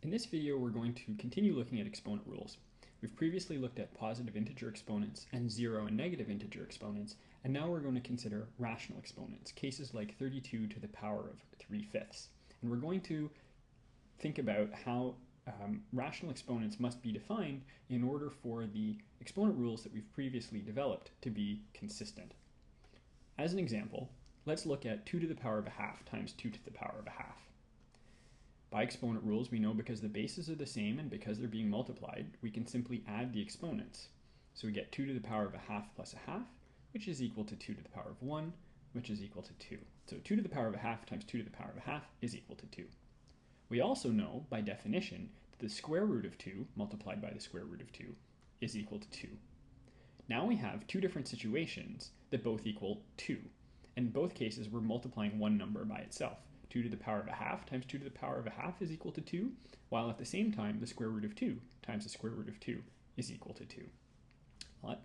In this video, we're going to continue looking at exponent rules. We've previously looked at positive integer exponents and zero and negative integer exponents, and now we're going to consider rational exponents, cases like 32 to the power of 3/5. And we're going to think about how rational exponents must be defined in order for the exponent rules that we've previously developed to be consistent. As an example, let's look at 2 to the power of a half times 2 to the power of a half. By exponent rules, we know because the bases are the same and because they're being multiplied, we can simply add the exponents. So we get 2 to the power of a half plus a half, which is equal to 2 to the power of 1, which is equal to 2. So 2 to the power of a half times 2 to the power of a half is equal to 2. We also know, by definition, that the square root of 2 multiplied by the square root of 2 is equal to 2. Now we have two different situations that both equal 2. In both cases, we're multiplying one number by itself. 2 to the power of a half times 2 to the power of a half is equal to 2, while at the same time the square root of 2 times the square root of 2 is equal to 2.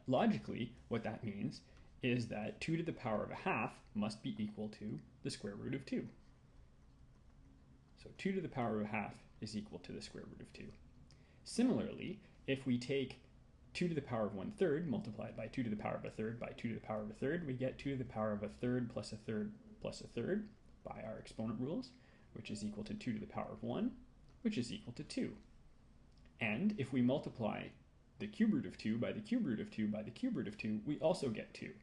Logically, what that means is that 2 to the power of a half must be equal to the square root of 2. So 2 to the power of a half is equal to the square root of 2. Similarly, if we take 2 to the power of 1/3 multiplied by 2 to the power of a third by 2 to the power of a third, we get 2 to the power of a third plus a third plus a third by our exponent rules, which is equal to 2 to the power of 1, which is equal to 2. And if we multiply the cube root of 2 by the cube root of 2 by the cube root of 2, we also get 2.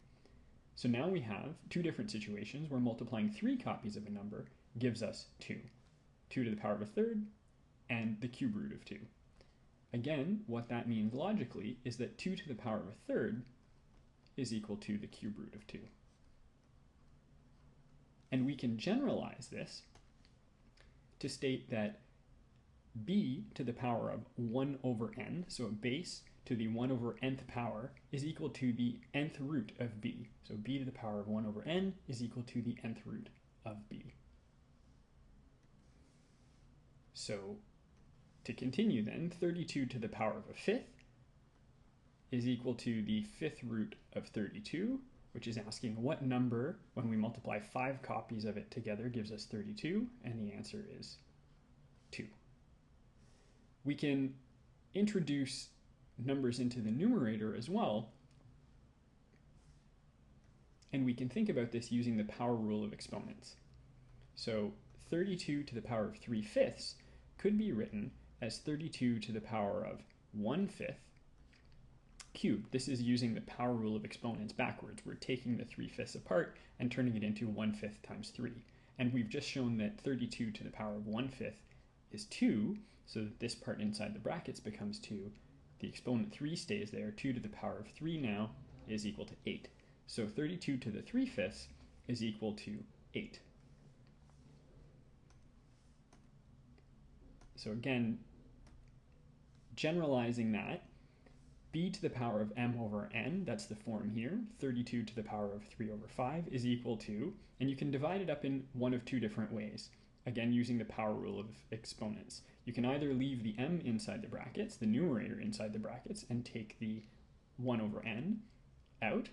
So now we have two different situations where multiplying 3 copies of a number gives us 2. 2 to the power of a third and the cube root of 2. Again, what that means logically is that 2 to the power of a third is equal to the cube root of 2. And we can generalize this to state that b to the power of 1 over n, so a base to the 1 over nth power, is equal to the nth root of b. So b to the power of 1 over n is equal to the nth root of b. So to continue then, 32 to the power of a fifth is equal to the fifth root of 32, which is asking what number, when we multiply 5 copies of it together, gives us 32, and the answer is 2. We can introduce numbers into the numerator as well, and we can think about this using the power rule of exponents. So 32 to the power of 3/5 could be written as 32 to the power of 1/5 cubed. This is using the power rule of exponents backwards. We're taking the 3/5 apart and turning it into 1/5 times 3. And we've just shown that 32 to the power of 1/5 is 2, so that this part inside the brackets becomes 2. The exponent 3 stays there. 2 to the power of 3 now is equal to 8. So 32 to the 3/5 is equal to 8. So again, generalizing that, b to the power of m over n, that's the form here, 32 to the power of 3 over 5 is equal to, and you can divide it up in one of two different ways, again using the power rule of exponents. You can either leave the m inside the brackets, the numerator inside the brackets, and take the 1 over n out.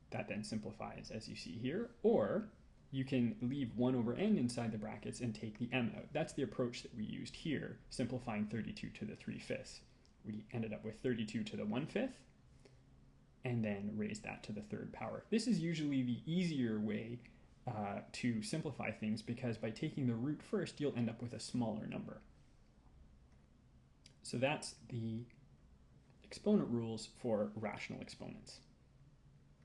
That then simplifies as you see here, or you can leave 1 over n inside the brackets and take the m out. That's the approach that we used here, simplifying 32 to the 3/5. We ended up with 32 to the 1/5, and then raised that to the third power. This is usually the easier way to simplify things, because by taking the root first, you'll end up with a smaller number. So that's the exponent rules for rational exponents.